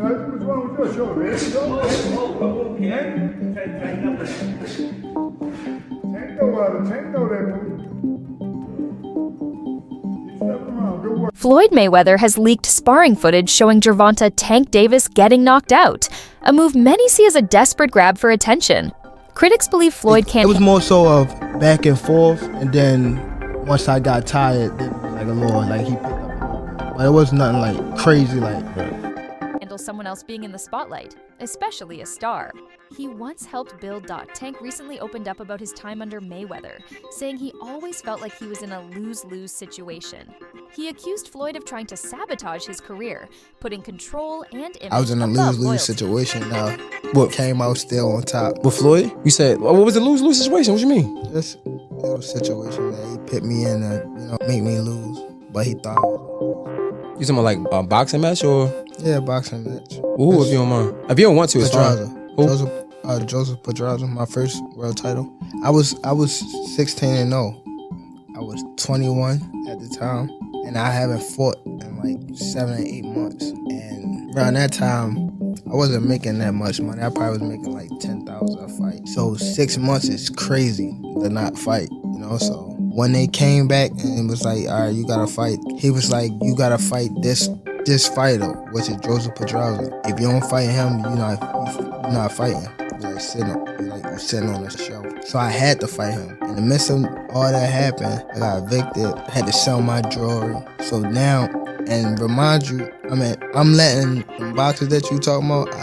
What's wrong with your shoulder? Floyd Mayweather has leaked sparring footage showing Gervonta Tank Davis getting knocked out, a move many see as a desperate grab for attention. Critics believe Floyd can't... It was more so of back and forth, and then once I got tired, then it was like a little, like he picked up a little bit. But it was nothing like crazy, like... handle someone else being in the spotlight, especially a star. He once helped build. Tank recently opened up about his time under Mayweather, saying he always felt like he was in a lose-lose situation. He accused Floyd of trying to sabotage his career, putting control and image I was in a above lose-lose loyalty. situation. Now, what came out still on top. With Floyd? You said, what was the lose-lose situation? What you mean? Just a little situation that he put me in to, make me lose. But he thought I was. You talking about like a boxing match or? Yeah, boxing match. Ooh, if you don't mind. If you don't want to, it's fine. Who? Joseph Pedraza, my first world title. I was 16-0. I was 21 at the time, and I haven't fought in like 7 or 8 months. And around that time, I wasn't making that much money. I probably was making like $10,000 a fight. So 6 months is crazy to not fight, So when they came back and it was like, all right, you gotta fight. He was like, you gotta fight this fighter, which is Joseph Pedraza. If you don't fight him, you're not fighting. You're sitting on the shelf. So I had to fight him. In the midst of all that happened, I got evicted. I had to sell my jewelry. So now, and remind you, I'm letting the boxers that you talking about,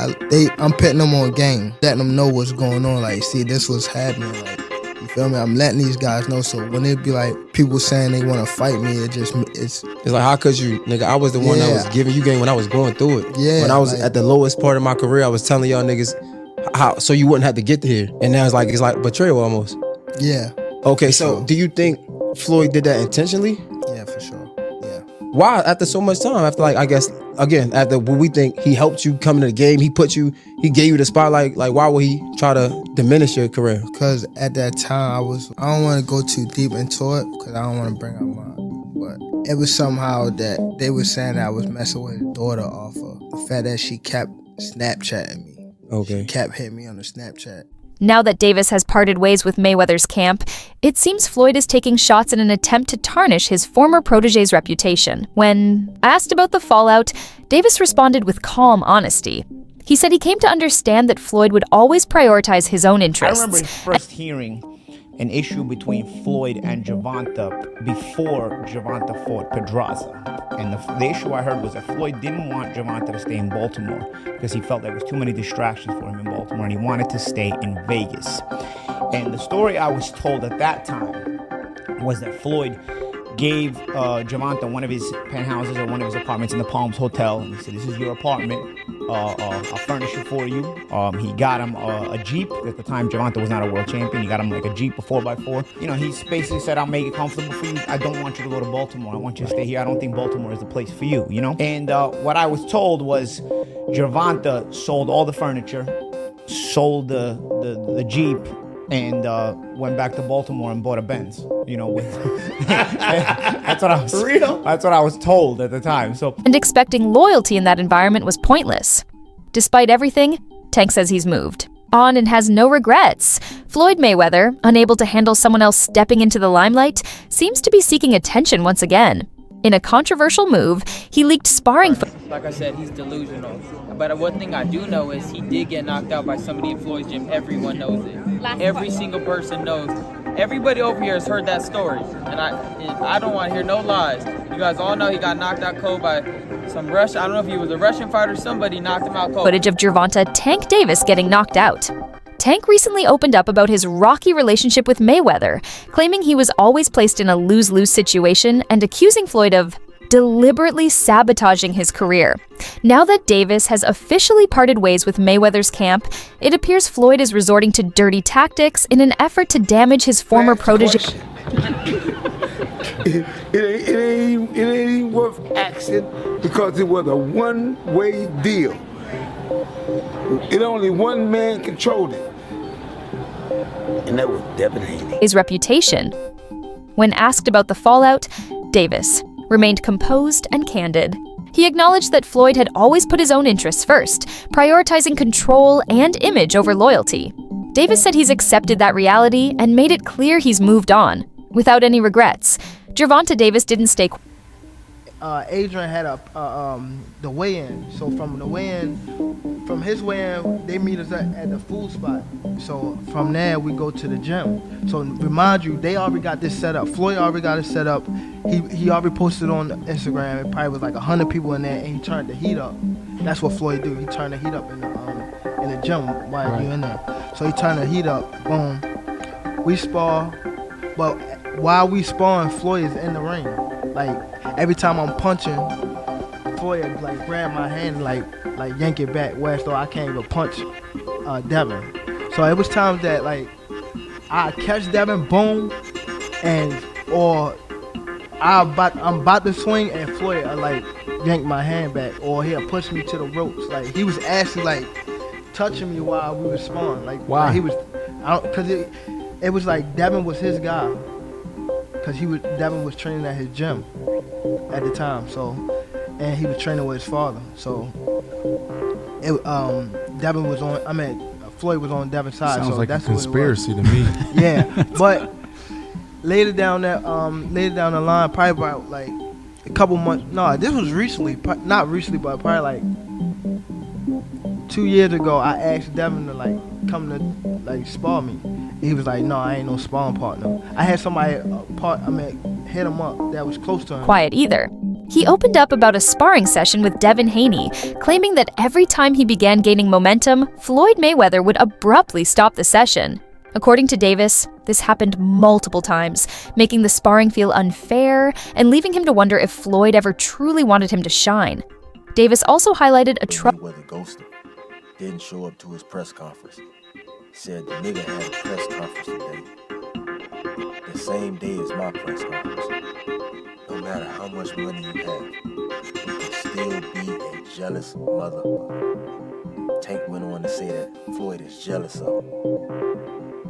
I'm putting them on game, letting them know what's going on. Like, see, this was happening. Like, you feel me? I'm letting these guys know. So when it be like people saying they want to fight me, it's like, how could you, nigga? I was the one that was giving you game when I was going through it. Yeah. When I was at the lowest part of my career, I was telling y'all niggas how so you wouldn't have to get here. And now it's like betrayal almost. Yeah. Okay, so do you think Floyd did that intentionally? Yeah, for sure. Yeah. Why? After so much time, after I guess again, after what we think he helped you come into the game, he gave you the spotlight. Like, why would he try to diminish your career? Because at that time I don't want to go too deep into it because I don't want to bring up but it was somehow that they were saying that I was messing with his daughter off of the fact that she kept Snapchatting me. Okay. She kept hitting me on the Snapchat. Now that Davis has parted ways with Mayweather's camp, it seems Floyd is taking shots in an attempt to tarnish his former protege's reputation. When asked about the fallout, Davis responded with calm honesty. He said he came to understand that Floyd would always prioritize his own interests. I remember first hearing an issue between Floyd and Gervonta before Gervonta fought Pedraza. And the issue I heard was that Floyd didn't want Gervonta to stay in Baltimore because he felt there was too many distractions for him in Baltimore and he wanted to stay in Vegas. And the story I was told at that time was that Floyd gave Gervonta one of his penthouses or one of his apartments in the Palms Hotel. And he said, this is your apartment. I'll furnish it for you. He got him a Jeep. At the time, Gervonta was not a world champion. He got him like a Jeep, a 4x4. He basically said, I'll make it comfortable for you. I don't want you to go to Baltimore. I want you to stay here. I don't think Baltimore is the place for you, And what I was told was Gervonta sold all the furniture, sold the Jeep, and went back to Baltimore and bought a Benz. That's what I was real. That's what I was told at the time. And expecting loyalty in that environment was pointless. Despite everything, Tank says he's moved on and has no regrets. Floyd Mayweather, unable to handle someone else stepping into the limelight, seems to be seeking attention once again. In a controversial move, he leaked sparring footage. Like I said, he's delusional. But one thing I do know is he did get knocked out by somebody in Floyd's gym. Everyone knows it. Every single person knows. Everybody over here has heard that story. And I don't want to hear no lies. You guys all know he got knocked out cold by some Russian. I don't know if he was a Russian fighter or somebody knocked him out cold. Footage of Gervonta Tank Davis getting knocked out. Tank recently opened up about his rocky relationship with Mayweather, claiming he was always placed in a lose-lose situation and accusing Floyd of deliberately sabotaging his career. Now that Davis has officially parted ways with Mayweather's camp, it appears Floyd is resorting to dirty tactics in an effort to damage his former protege. It ain't even worth asking because it was a one-way deal. It only one man controlled it. And that was devastating. His reputation. When asked about the fallout, Davis remained composed and candid. He acknowledged that Floyd had always put his own interests first, prioritizing control and image over loyalty. Davis said he's accepted that reality and made it clear he's moved on, without any regrets. Gervonta Davis didn't stay Adrian had the weigh-in. So from the weigh-in, from his weigh-in, they meet us at the food spot. So from there, we go to the gym. So remind you, they already got this set up. Floyd already got it set up. He already posted on Instagram. It probably was like 100 people in there, and he turned the heat up. That's what Floyd do. He turned the heat up in the gym while you in there. So he turned the heat up. Boom. We spar, but while we sparring, Floyd is in the ring. Like every time I'm punching, Floyd like grab my hand and like yank it back, whereas though I can't even punch Devin. So it was times that like I catch Devin, boom, or I'm about to swing and Floyd like yank my hand back, or he'll push me to the ropes. Like he was actually like touching me while we were sparring. Like why? Like, he was, cause it was like Devin was his guy. Cause Devin was training at his gym at the time, so, and he was training with his father. So, Devin was on. Floyd was on Devin's side. Sounds so like that's a conspiracy to me. Yeah, but later down the line, probably about like a couple months. No, this was recently. Not recently, but probably like 2 years ago. I asked Devin to like come to like spar me. He was like, no, I ain't no sparring partner. I had somebody hit him up that was close to him. Quiet either. He opened up about a sparring session with Devin Haney, claiming that every time he began gaining momentum, Floyd Mayweather would abruptly stop the session. According to Davis, this happened multiple times, making the sparring feel unfair and leaving him to wonder if Floyd ever truly wanted him to shine. Davis also highlighted a Mayweather ghosted, didn't show up to his press conference. Said the nigga had a press conference today. The same day as my press conference. No matter how much money you have, you can still be a jealous motherfucker. Tank went on to say that Floyd is jealous of him.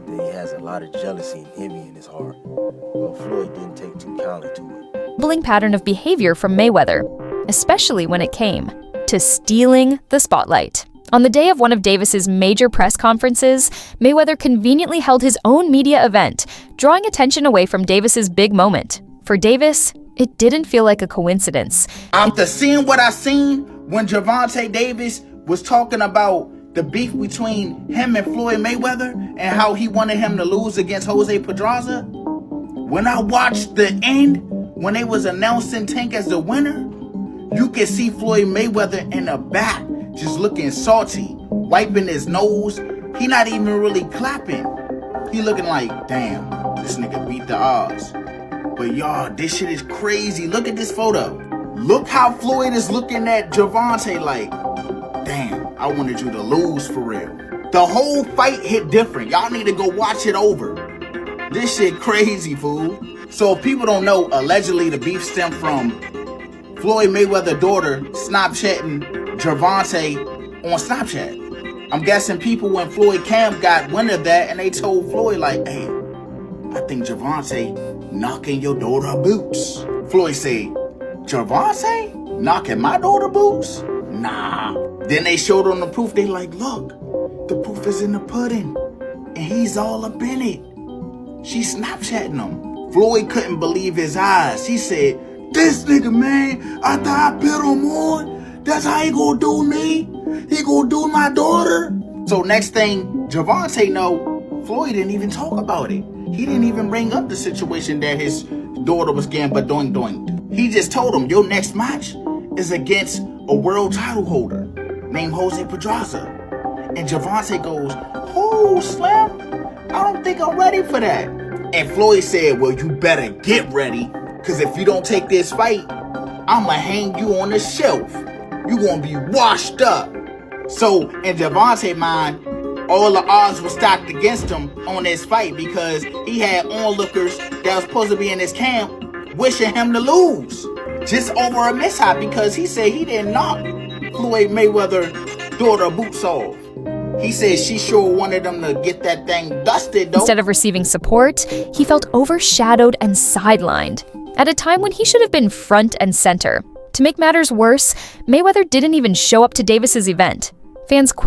That he has a lot of jealousy and envy in his heart. Well, Floyd didn't take too kindly to it. Bullying pattern of behavior from Mayweather, especially when it came to stealing the spotlight. On the day of one of Davis's major press conferences, Mayweather conveniently held his own media event, drawing attention away from Davis's big moment. For Davis, it didn't feel like a coincidence. After seeing what I seen when Gervonta Davis was talking about the beef between him and Floyd Mayweather and how he wanted him to lose against Jose Pedraza, when I watched the end, when they was announcing Tank as the winner, you could see Floyd Mayweather in the back just looking salty, wiping his nose. He not even really clapping. He looking like, damn, this nigga beat the odds. But y'all, this shit is crazy. Look at this photo. Look how Floyd is looking at Gervonta like, damn, I wanted you to lose for real. The whole fight hit different. Y'all need to go watch it over. This shit crazy, fool. So if people don't know, allegedly the beef stemmed from Floyd Mayweather's daughter Snapchatting Gervonta on Snapchat. I'm guessing people when Floyd Camp got wind of that and they told Floyd like, hey, I think Gervonta knocking your daughter boots. Floyd said, Gervonta knocking my daughter boots? Nah. Then they showed on the proof. They like, look, the proof is in the pudding and he's all up in it. She's Snapchatting him. Floyd couldn't believe his eyes. He said, this nigga, man, after I put him on, that's how he gonna do me. He gonna do my daughter. So next thing Gervonta know, Floyd didn't even talk about it. He didn't even bring up the situation that his daughter was getting but doing. He just told him, your next match is against a world title holder named Jose Pedraza. And Gervonta goes, oh, Slim, I don't think I'm ready for that. And Floyd said, well, you better get ready, because if you don't take this fight, I'ma hang you on the shelf. You gonna be washed up. So in Gervonta's mind, all the odds were stacked against him on this fight because he had onlookers that was supposed to be in his camp wishing him to lose. Just over a mishap because he said he didn't knock Floyd Mayweather's daughter boots off. He said she sure wanted him to get that thing dusted though. Instead of receiving support, he felt overshadowed and sidelined at a time when he should have been front and center. To make matters worse, Mayweather didn't even show up to Davis's event. Fans